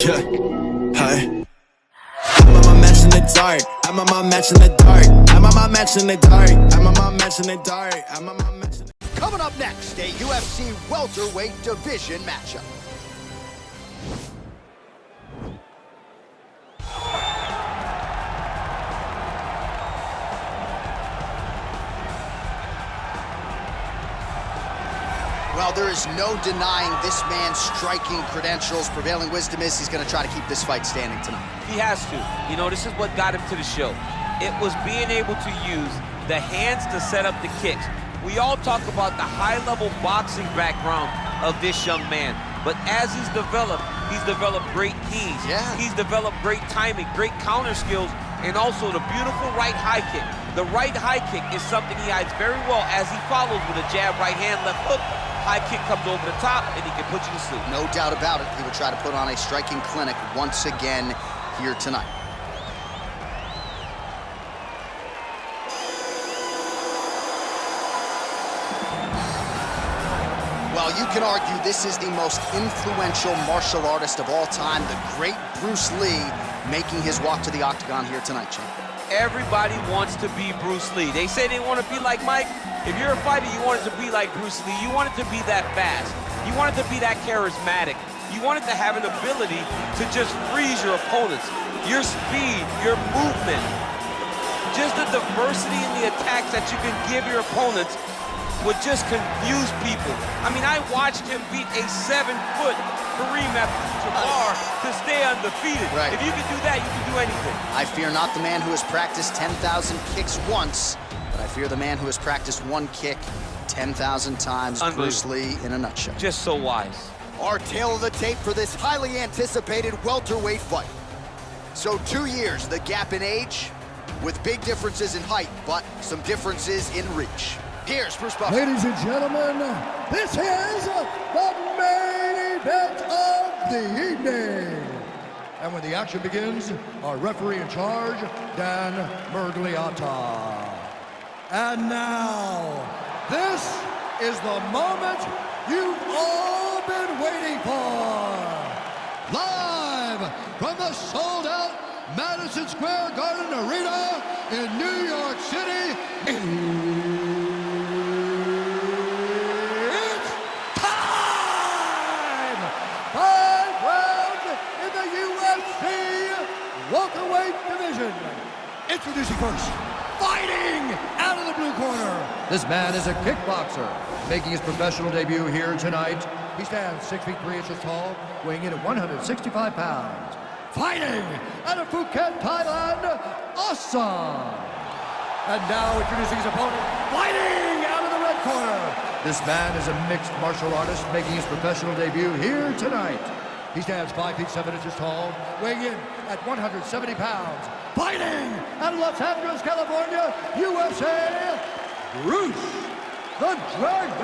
Yeah, hi. I'm on my match in the dark. I'm on my match in the dark. I'm on my match in the dark. I'm on my match in the dark. I'm on my match in the dark. Coming up next, a UFC welterweight division matchup. Well, there is no denying this man's striking credentials. Prevailing wisdom is he's going to try to keep this fight standing tonight. He has to. You know, this is what got him to the show. It was being able to use the hands to set up the kicks. We all talk about the high-level boxing background of this young man. But as he's developed great knees. Yeah. He's developed great timing, great counter skills, and also the beautiful right high kick. The right high kick is something he hides very well as he follows with a jab, right hand, left hook. High kick comes over the top, and he can put you to sleep. No doubt about it. He would try to put on a striking clinic once again here tonight. Well, you can argue this is the most influential martial artist of all time, the great Bruce Lee, making his walk to the octagon here tonight, champ. Everybody wants to be Bruce Lee. They say they want to be like Mike. If you're a fighter, you want it to be like Bruce Lee. You want it to be that fast. You want it to be that charismatic. You want it to have an ability to just freeze your opponents. Your speed, your movement, just the diversity in the attacks that you can give your opponents would just confuse people. I mean, I watched him beat a 7-foot Kareem Abdul-Jabbar to stay undefeated. Right. If you can do that, you can do anything. I fear not the man who has practiced 10,000 kicks once, but I fear the man who has practiced one kick 10,000 times. Bruce Lee in a nutshell. Just so wise. Our tale of the tape for this highly anticipated welterweight fight. So 2 years, the gap in age, with big differences in height, but some differences in reach. Here's Bruce Buffer. Ladies and gentlemen, this is the main event of the evening. And when the action begins, our referee in charge, Dan Mergliata. And now, this is the moment you've all been waiting for. Live from the sold-out Madison Square Garden Arena in New York City. It's time! 5 rounds in the UFC welterweight division. Introducing first, fighting out of the blue corner. This man is a kickboxer, making his professional debut here tonight. He stands 6 feet 3 inches tall, weighing in at 165 pounds. Fighting out of Phuket, Thailand, Assam. And now introducing his opponent, fighting out of the red corner. This man is a mixed martial artist, making his professional debut here tonight. He stands 5 feet 7 inches tall, weighing in at 170 pounds. Fighting out of Los Angeles, California, USA, Bruce the Dragon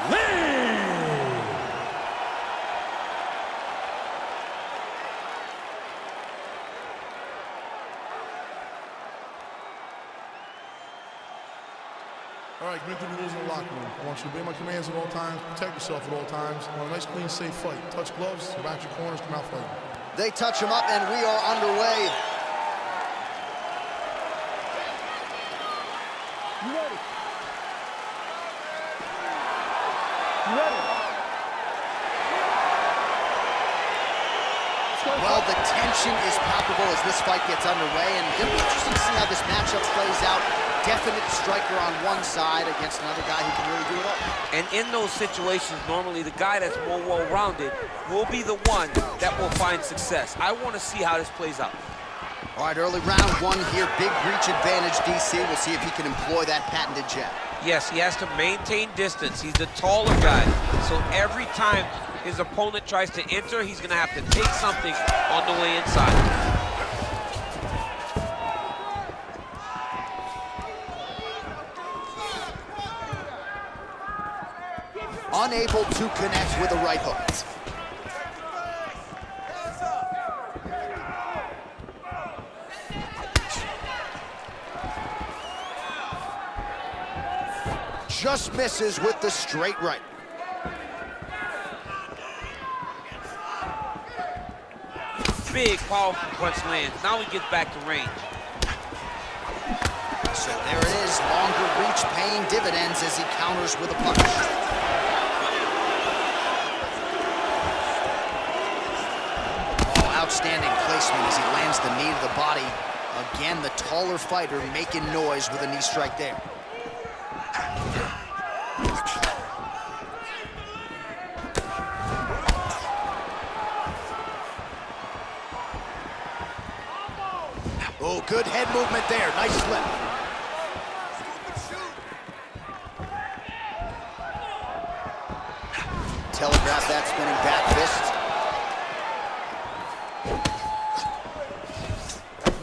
Lee. All right, commit to the rules in the locker room. I want you to obey my commands at all times, protect yourself at all times. I want a nice, clean, safe fight. Touch gloves, back your corners, come out fighting. They touch him up, and we are underway. You ready? You ready? Well, the tension is palpable as this fight gets underway, and it'll be interesting to see how this matchup plays out. Definite striker on one side against another guy who can really do it all. And in those situations, normally the guy that's more well-rounded will be the one that will find success. I want to see how this plays out. All right, early round one here, big reach advantage, DC. We'll see if he can employ that patented jab. Yes, he has to maintain distance. He's the taller guy. So every time his opponent tries to enter, he's going to have to take something on the way inside. Unable to connect with a right hook. Just misses with the straight right. Big, powerful punch lands. Now he gets back to range. So there it is, longer reach paying dividends as he counters with a punch. Oh, outstanding placement as he lands the knee to the body. Again, the taller fighter making noise with a knee strike there. Oh, good head movement there. Nice flip. Telegraph that spinning back fist.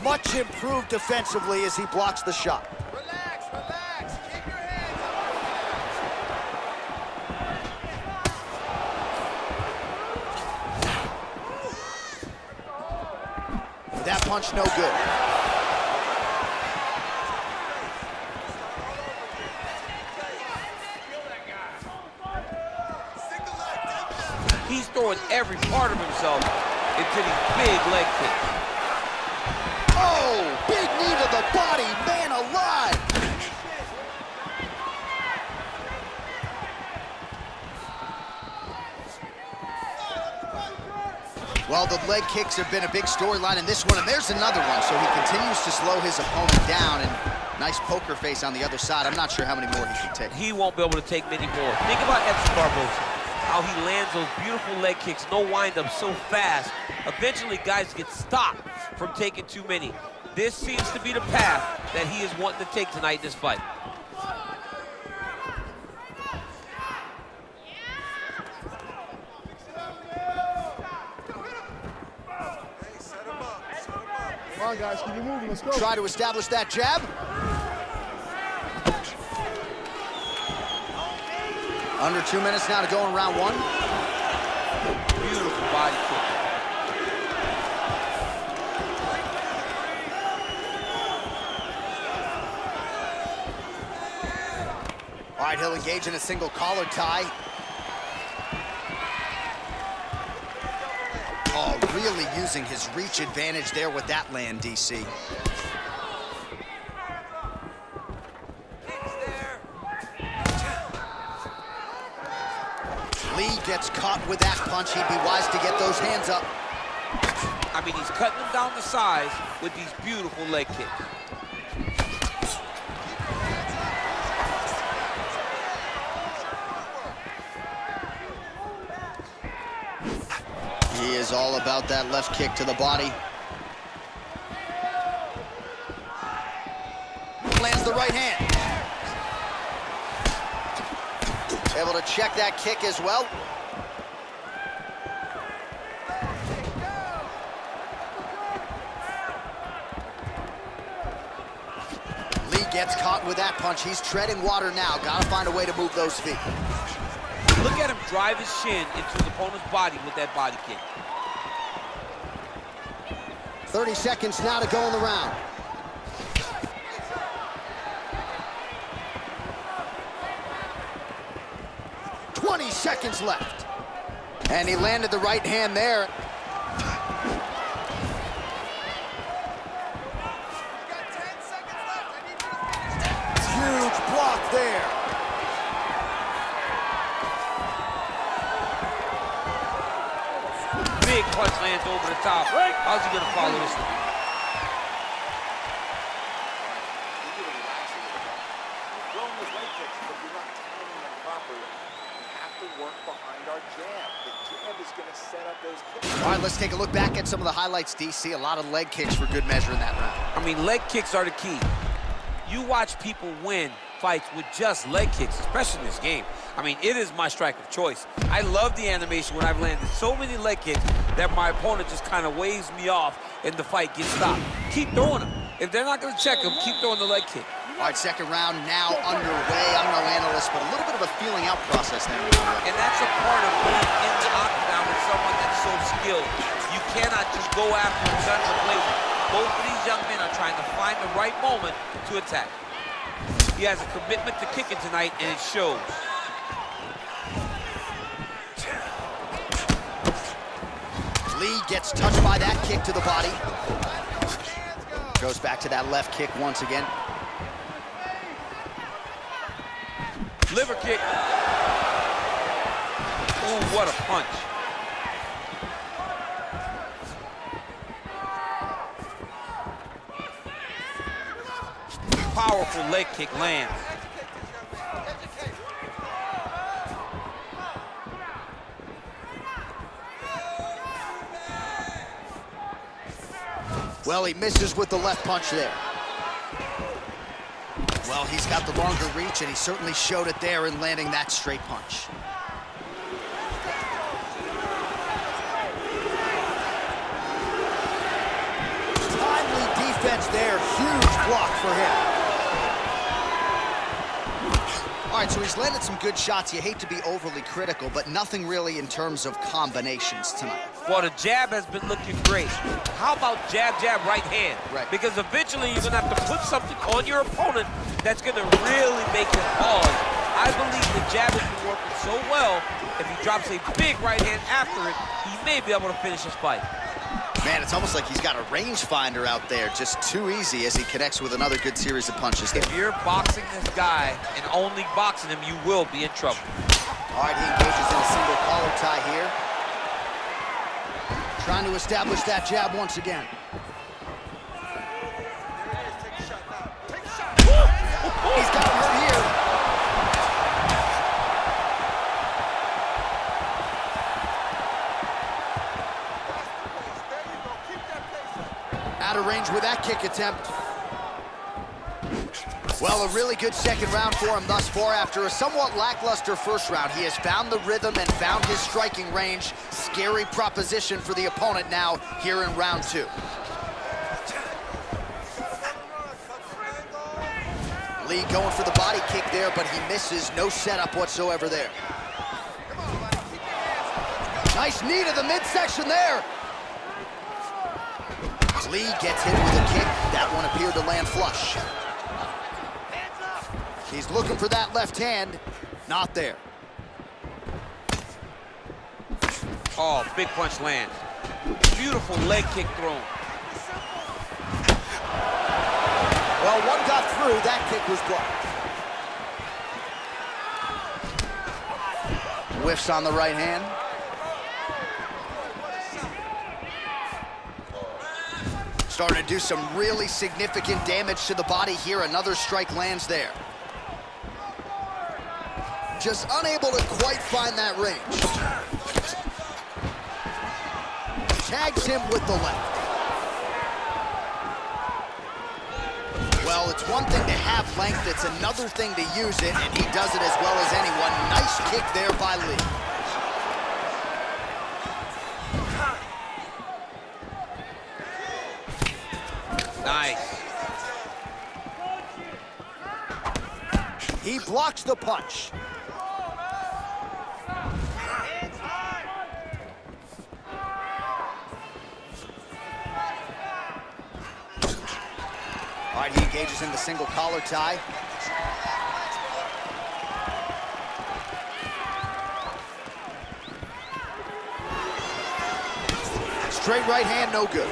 Much improved defensively as he blocks the shot. Relax, relax. Keep your hands up. That punch no good. He's throwing every part of himself into these big leg kicks. Oh, big knee to the body, man alive. Well, the leg kicks have been a big storyline in this one, and there's another one. So he continues to slow his opponent down, and nice poker face on the other side. I'm not sure how many more he can take. He won't be able to take many more. Think about Edson Barboza, how he lands those beautiful leg kicks, no wind-up, so fast. Eventually, guys get stopped from taking too many. This seems to be the path that he is wanting to take tonight in this fight. Come on, guys, keep it moving. Let's go. Try to establish that jab. Under 2 minutes now to go in round one. Beautiful body kick. All right, he'll engage in a single collar tie. Oh, really using his reach advantage there with that land, DC. Lee gets caught with that punch. He'd be wise to get those hands up. I mean, he's cutting them down to size with these beautiful leg kicks. He is all about that left kick to the body. Lands the right hand. Able to check that kick as well. Lee gets caught with that punch. He's treading water now. Gotta find a way to move those feet. Look at him drive his shin into his opponent's body with that body kick. 30 seconds now to go in the round. Seconds left. And he landed the right hand there. Huge block there. Big punch lands over the top. How's he gonna follow this one? All right, let's take a look back at some of the highlights, DC. A lot of leg kicks for good measure in that round. I mean, leg kicks are the key. You watch people win fights with just leg kicks, especially in this game. I mean, it is my strike of choice. I love the animation when I've landed so many leg kicks that my opponent just kind of waves me off and the fight gets stopped. Keep throwing them. If they're not going to check them, keep throwing the leg kick. All right, second round now underway. I'm no analyst, but a little bit of a feeling out process there. And that's a part of being in the octagon with someone that's so skilled. You cannot just go after him, guns a blazing. Both of these young men are trying to find the right moment to attack. He has a commitment to kicking tonight, and it shows. Lee gets touched by that kick to the body. Goes back to that left kick once again. Liver kick. Ooh, what a punch. Powerful leg kick lands. Well, he misses with the left punch there. Well, he's got the longer reach, and he certainly showed it there in landing that straight punch. Timely defense there. Huge block for him. All right, so he's landed some good shots. You hate to be overly critical, but nothing really in terms of combinations tonight. Well, the jab has been looking great. How about jab, jab, right hand? Right. Because eventually you're going to have to put something on your opponent that's going to really make him pause. I believe the jab has been working so well, if he drops a big right hand after it, he may be able to finish his fight. Man, it's almost like he's got a rangefinder out there, just too easy as he connects with another good series of punches there. If you're boxing this guy and only boxing him, you will be in trouble. All right, he engages in a single collar tie here. Trying to establish that jab once again. He's got him hurt here. Out of range with that kick attempt. Well, a really good second round for him thus far. After a somewhat lackluster first round, he has found the rhythm and found his striking range. Scary proposition for the opponent now here in round two. Lee going for the body kick there, but he misses. No setup whatsoever there. Nice knee to the midsection there. Lee gets hit with a kick. That one appeared to land flush. He's looking for that left hand. Not there. Oh, big punch lands. Beautiful leg kick thrown. Well, one got through. That kick was blocked. Whiffs on the right hand. Starting to do some really significant damage to the body here. Another strike lands there. Just unable to quite find that range. Tags him with the left. Well, it's one thing to have length, it's another thing to use it, and he does it as well as anyone. Nice kick there by Lee. Nice. He blocks the punch. All right, he engages in the single collar tie. Straight right hand, no good.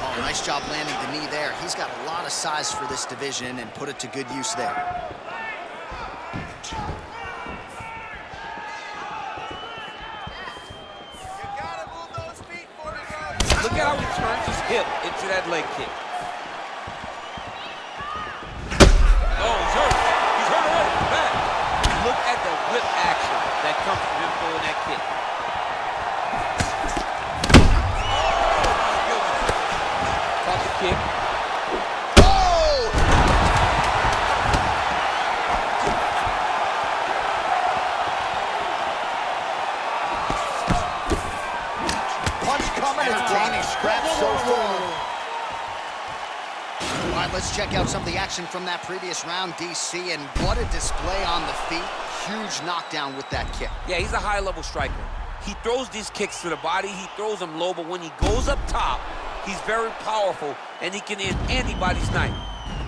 Oh, nice job landing the knee there. He's got a lot of size for this division and put it to good use there. Look at how he turns his hip into that leg kick. Oh, he's hurt. He's hurt already. Back. Look at the whip action that comes from him throwing that kick. Oh, my goodness. Caught the kick. So far. All right, let's check out some of the action from that previous round, DC, and what a display on the feet. Huge knockdown with that kick. Yeah, he's a high-level striker. He throws these kicks to the body, he throws them low, but when he goes up top, he's very powerful, and he can end anybody's night.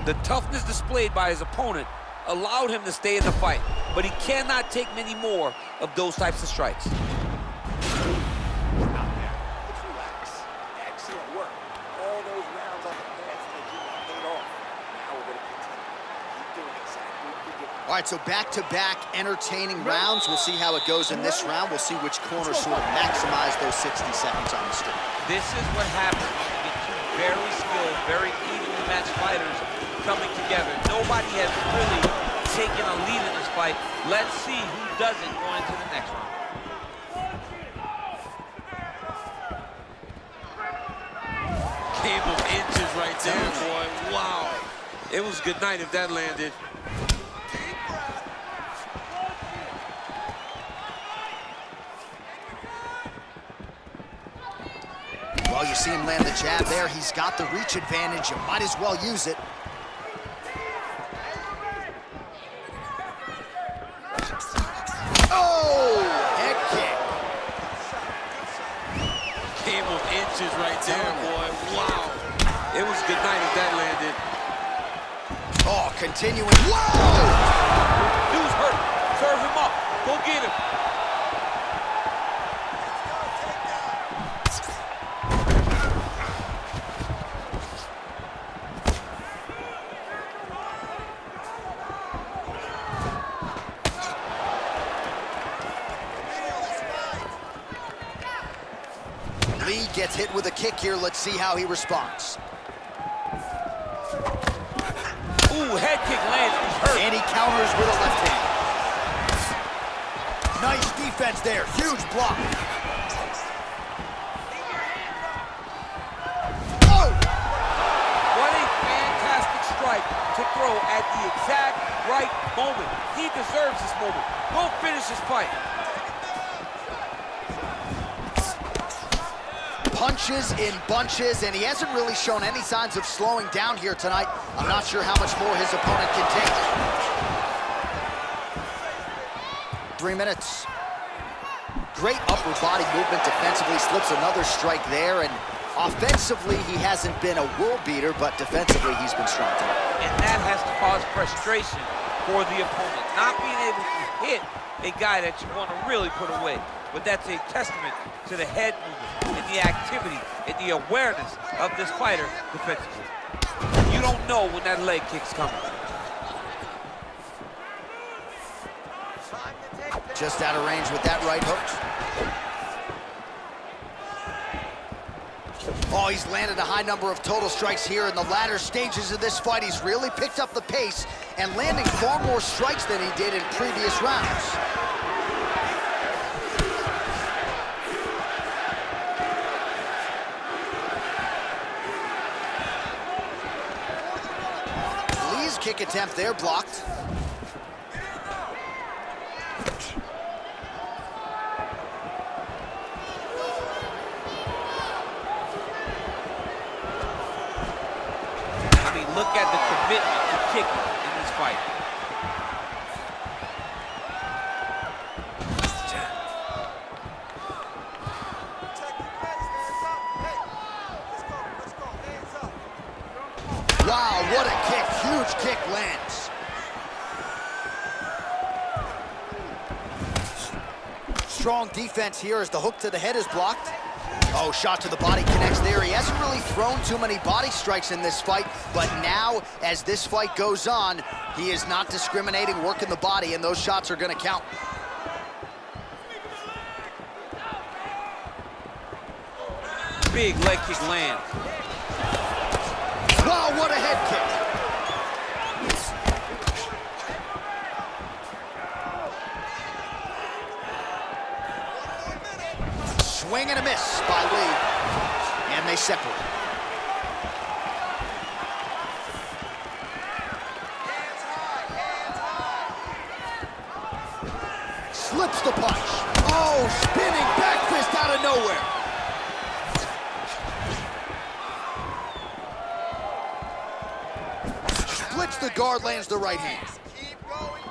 The toughness displayed by his opponent allowed him to stay in the fight, but he cannot take many more of those types of strikes. Let's relax. Excellent work. All those rounds on the pads that you paid off. Now we're going to continue. Keep doing exactly what you're doing. All right, so back-to-back entertaining rounds. We'll see how it goes in this round. We'll see which corner sort of maximize those 60 seconds on the street. This is what happens when you get two very skilled, very evenly matched fighters coming together. Nobody has really taken a lead in this fight. Let's see who does it going into the next round. Game of inches right there, boy. Wow. It was a good night if that landed. Well, you see him land the jab there. He's got the reach advantage. You might as well use it. Oh, head kick. Game of inches right there, boy. Wow. It was a good night if that landed. Oh, continuing. Whoa! Dude's hurt. Serve him up. Go get him. Lee gets hit with a kick here. Let's see how he responds. Ooh, head kick lands. He's hurt. And he counters with a left hand. Nice defense there. Huge block. Oh! What a fantastic strike to throw at the exact right moment. He deserves this moment. Go finish this fight. Punches in bunches, and he hasn't really shown any signs of slowing down here tonight. I'm not sure how much more his opponent can take. 3 minutes. Great upper body movement defensively, slips another strike there, and offensively he hasn't been a world beater, but defensively he's been strong tonight. And that has caused frustration for the opponent. Not being able to hit a guy that you want to really put away. But that's a testament to the head movement and the activity and the awareness of this fighter defensively. You don't know when that leg kick's coming. Just out of range with that right hook. Oh, he's landed a high number of total strikes here in the latter stages of this fight. He's really picked up the pace and landing far more strikes than he did in previous rounds. Lee's kick attempt there blocked. Look at the commitment to kicking in this fight. Wow, what a kick. Huge kick lands. Strong defense here as the hook to the head is blocked. Oh, shot to the body connects there. He hasn't really thrown too many body strikes in this fight, but now, as this fight goes on, he is not discriminating, working the body, and those shots are going to count. Big leg kick lands. Wow, what a head kick. Swing and a miss by Lee, and they separate. Slips the punch. Oh, spinning back fist out of nowhere. Splits the guard, lands the right hand. Keep going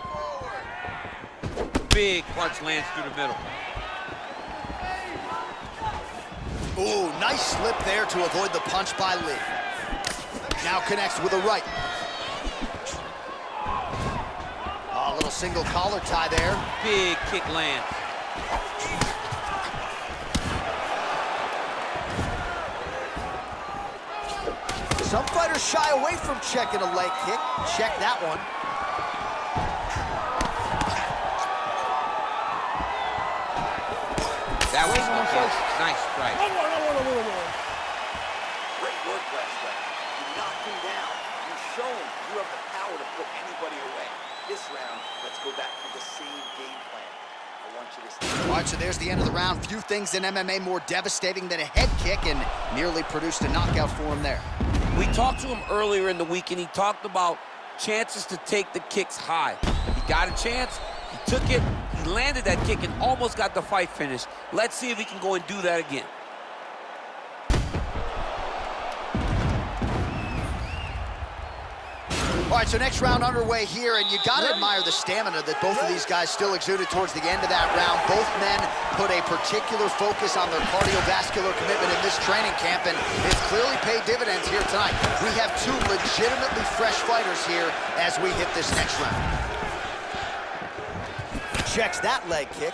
forward. Big punch lands through the middle. Ooh, nice slip there to avoid the punch by Lee. Now connects with a right. single collar tie there. Big kick lands. Some fighters shy away from checking a leg kick. Check that one. That was nice strike. Great work last round. You knocked him down. You shown you have the power to put anybody away. This round, let's go back to the same game plan. I want you to stay. All right, so there's the end of the round. Few things in MMA more devastating than a head kick, and nearly produced a knockout for him there. We talked to him earlier in the week, and he talked about chances to take the kicks high. He got a chance, he took it, he landed that kick, and almost got the fight finished. Let's see if he can go and do that again. All right, so next round underway here, and you gotta admire the stamina that both of these guys still exuded towards the end of that round. Both men put a particular focus on their cardiovascular commitment in this training camp, and it's clearly paid dividends here tonight. We have two legitimately fresh fighters here as we hit this next round. Checks that leg kick.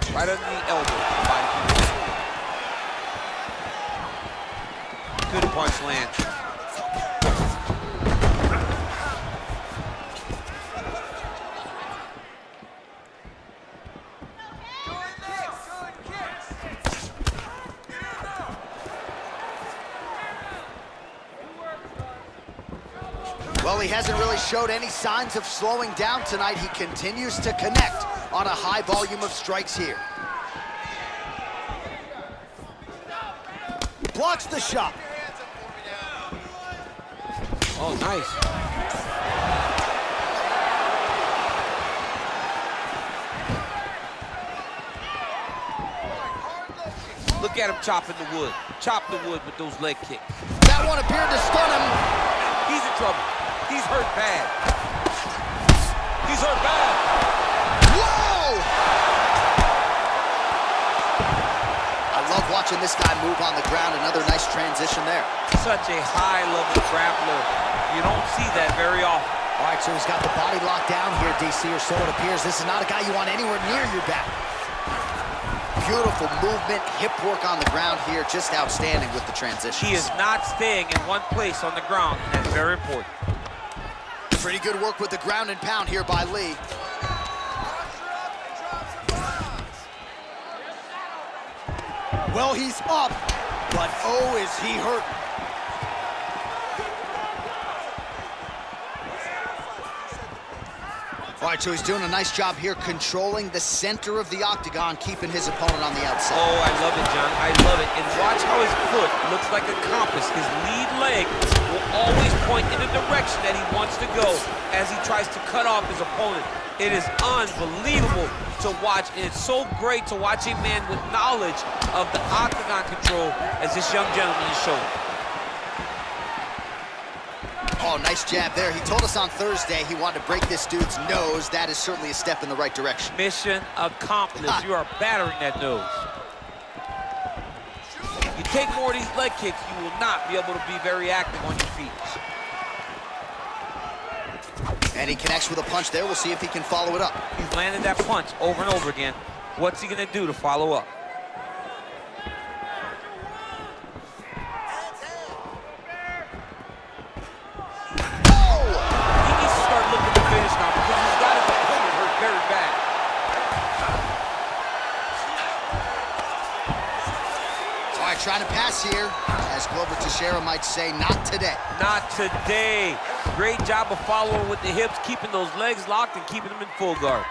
Right under the elbow. Good punch land. Well, he hasn't really showed any signs of slowing down tonight. He continues to connect on a high volume of strikes here. Blocks the shot. Oh, nice. Look at him chopping the wood. Chop the wood with those leg kicks. That one appeared to stun him. He's in trouble. He's hurt bad. He's hurt bad. Whoa! I love watching this guy move on the ground. Another nice transition there. Such a high-level grappler. You don't see that very often. All right, so he's got the body locked down here, DC, or so it appears. This is not a guy you want anywhere near your back. Beautiful movement, hip work on the ground here. Just outstanding with the transitions. He is not staying in one place on the ground, and that's very important. Pretty good work with the ground and pound here by Lee. Well, he's up, but oh, is he hurt. All right, so he's doing a nice job here controlling the center of the octagon, keeping his opponent on the outside. Oh, I love it, John. I love it. And watch how his foot looks like a compass. His lead leg will always point in the direction that he wants to go as he tries to cut off his opponent. It is unbelievable to watch, and it's so great to watch a man with knowledge of the octagon control as this young gentleman is showing. Oh, nice jab there. He told us on Thursday he wanted to break this dude's nose. That is certainly a step in the right direction. Mission accomplished. You are battering that nose. You take more of these leg kicks, you will not be able to be very active on your feet. And he connects with a punch there. We'll see if he can follow it up. He's landed that punch over and over again. What's he going to do to follow up? Trying to pass here, as Glover Teixeira might say, not today. Not today. Great job of following with the hips, keeping those legs locked and keeping them in full guard.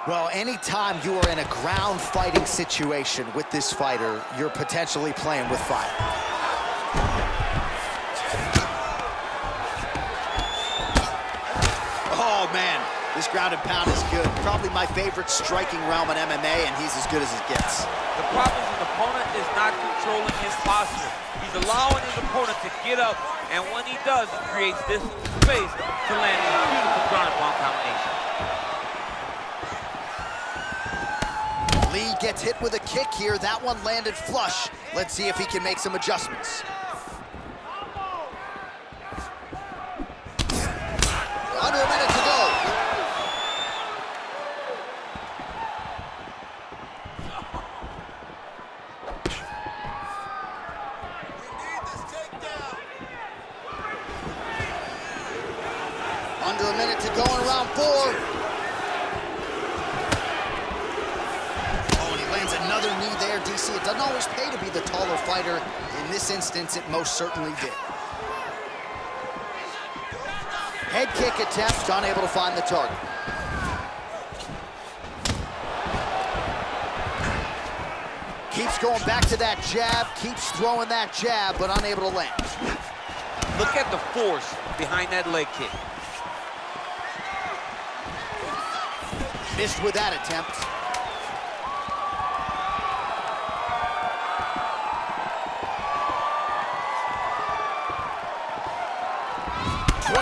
Well, anytime you are in a ground fighting situation with this fighter, you're potentially playing with fire. Oh, man. This ground and pound is good. Probably my favorite striking realm in MMA, and he's as good as it gets. The problem is the opponent is not controlling his posture. He's allowing his opponent to get up, and when he does, he creates distance and space to land a beautiful ground and pound combination. Lee gets hit with a kick here. That one landed flush. Let's see if he can make some adjustments. Under a minute to go in round 4. Oh, and he lands another knee there, DC. It doesn't always pay to be the taller fighter. In this instance, it most certainly did. Head kick attempt, unable to find the target. Keeps going back to that jab, keeps throwing that jab, but unable to land. Look at the force behind that leg kick. Missed with that attempt.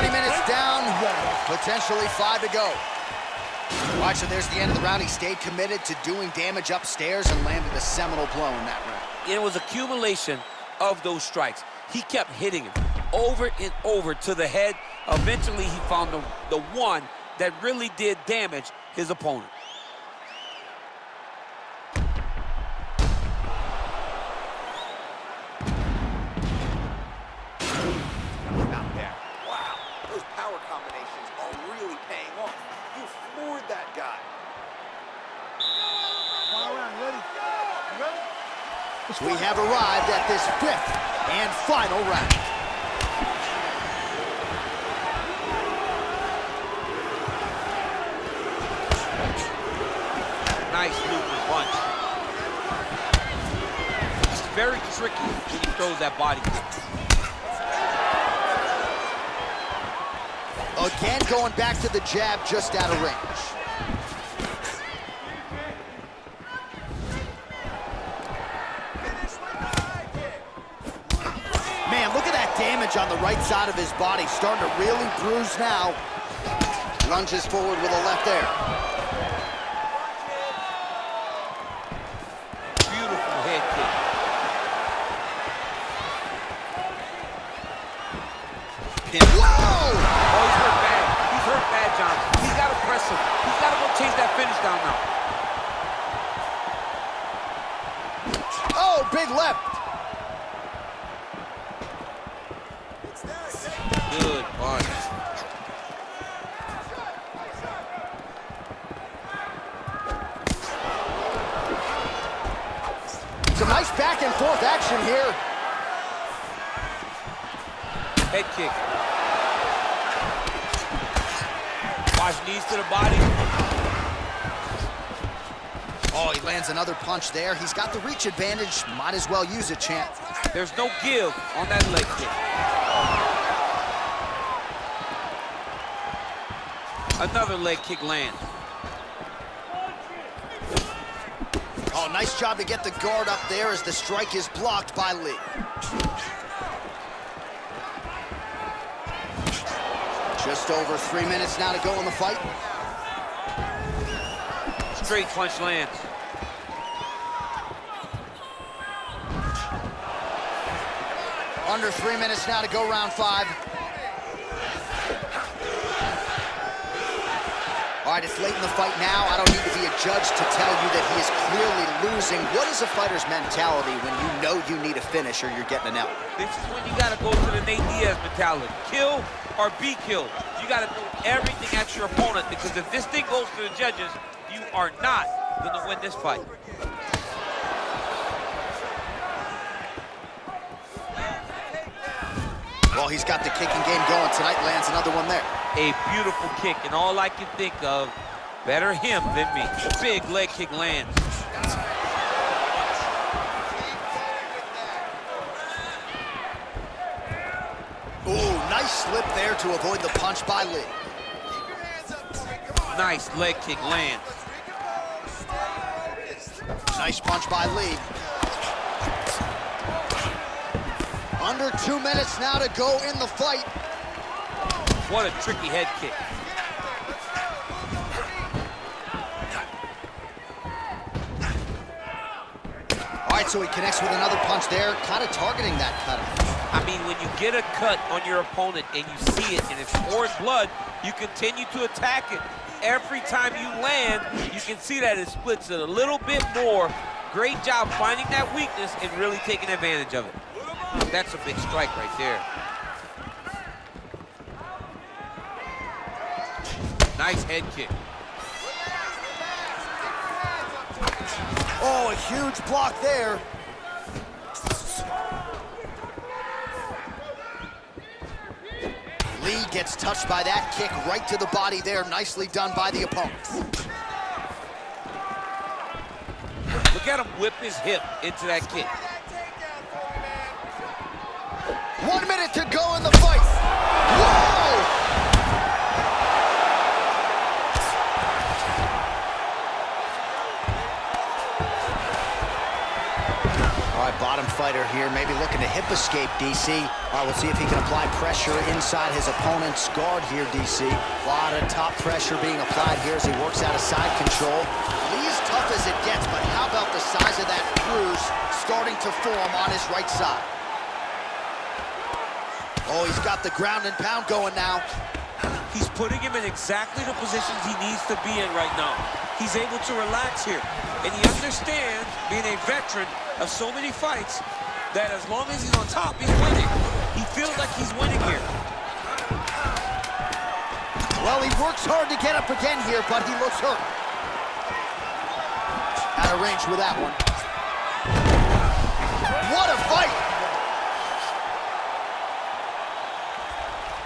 Minutes down, potentially 5 to go. All right, so there's the end of the round. He stayed committed to doing damage upstairs and landed a seminal blow in that round. It was accumulation of those strikes. He kept hitting him over and over to the head. Eventually, he found the one that really did damage his opponent. We have arrived at this 5th and final round. Nice looping punch. It's very tricky when he throws that body kick. Again, going back to the jab just out of range. Man, look at that damage on the right side of his body. Starting to really bruise now. Lunges forward with a left there. Beautiful head kick. Whoa! Oh, he's hurt bad. He's hurt bad, John. He's got to press him. He's got to go chase that finish down now. Oh, big left. Good punch. Some nice back and forth action here. Head kick. Watch knees to the body. Oh, he lands another punch there. He's got the reach advantage. Might as well use it, champ. There's no give on that leg kick. Another leg kick lands. Oh, nice job to get the guard up there as the strike is blocked by Lee. Just over 3 minutes now to go in the fight. Straight punch lands. Under 3 minutes now to go round 5. All right, it's late in the fight now. I don't need to be a judge to tell you that he is clearly losing. What is a fighter's mentality when you know you need a finish or you're getting an L? This is when you got to go to the Nate Diaz mentality. Kill or be killed. You got to throw everything at your opponent, because if this thing goes to the judges, you are not going to win this fight. Well, he's got the kicking game going tonight. Lands another one there. A beautiful kick, and all I can think of, better him than me. Big leg kick lands. Ooh, nice slip there to avoid the punch by Lee. Nice leg kick lands. Nice punch by Lee. Under 2 minutes now to go in the fight. What a tricky head kick. All right, so he connects with another punch there, kind of targeting that cutter. I mean, when you get a cut on your opponent and you see it and it's pouring blood, you continue to attack it. Every time you land, you can see that it splits it a little bit more. Great job finding that weakness and really taking advantage of it. That's a big strike right there. Nice head kick. Oh, a huge block there. Lee gets touched by that kick right to the body there. Nicely done by the opponent. Look at him whip his hip into that kick. 1 minute to go in the fight. Whoa! All right, bottom fighter here, maybe looking to hip escape, DC. All right, we'll see if he can apply pressure inside his opponent's guard here, DC. A lot of top pressure being applied here as he works out of side control. Lee's tough as it gets, but how about the size of that bruise starting to form on his right side? Oh, he's got the ground and pound going now. He's putting him in exactly the positions he needs to be in right now. He's able to relax here. And he understands, being a veteran of so many fights, that as long as he's on top, he's winning. He feels like he's winning here. Well, he works hard to get up again here, but he looks hurt. Out of range with that one. What a fight!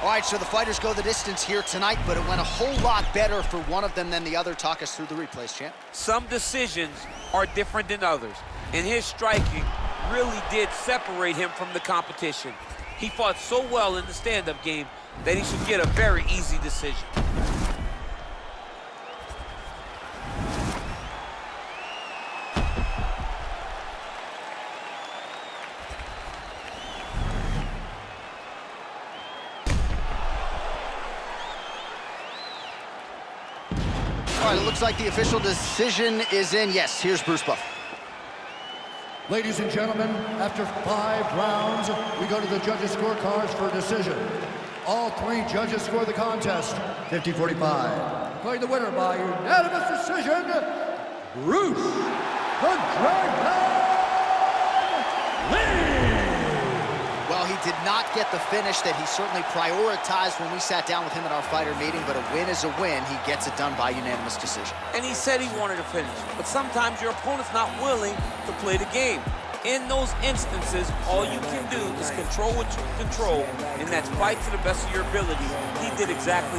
All right, so the fighters go the distance here tonight, but it went a whole lot better for one of them than the other. Talk us through the replays, champ. Some decisions are different than others, and his striking really did separate him from the competition. He fought so well in the stand-up game that he should get a very easy decision. All right, it looks like the official decision is in. Yes, here's Bruce Buff. Ladies and gentlemen, after 5 rounds, we go to the judges' scorecards for a decision. All 3 judges score the contest, 50-45. Declaring the winner by unanimous decision, Bruce the Dragon Lee! Well, he did not get the finish that he certainly prioritized when we sat down with him at our fighter meeting, but a win is a win. He gets it done by unanimous decision. And he said he wanted to finish, but sometimes your opponent's not willing to play the game. In those instances, all you can do is control what you can control, and that's fight to the best of your ability. He did exactly that.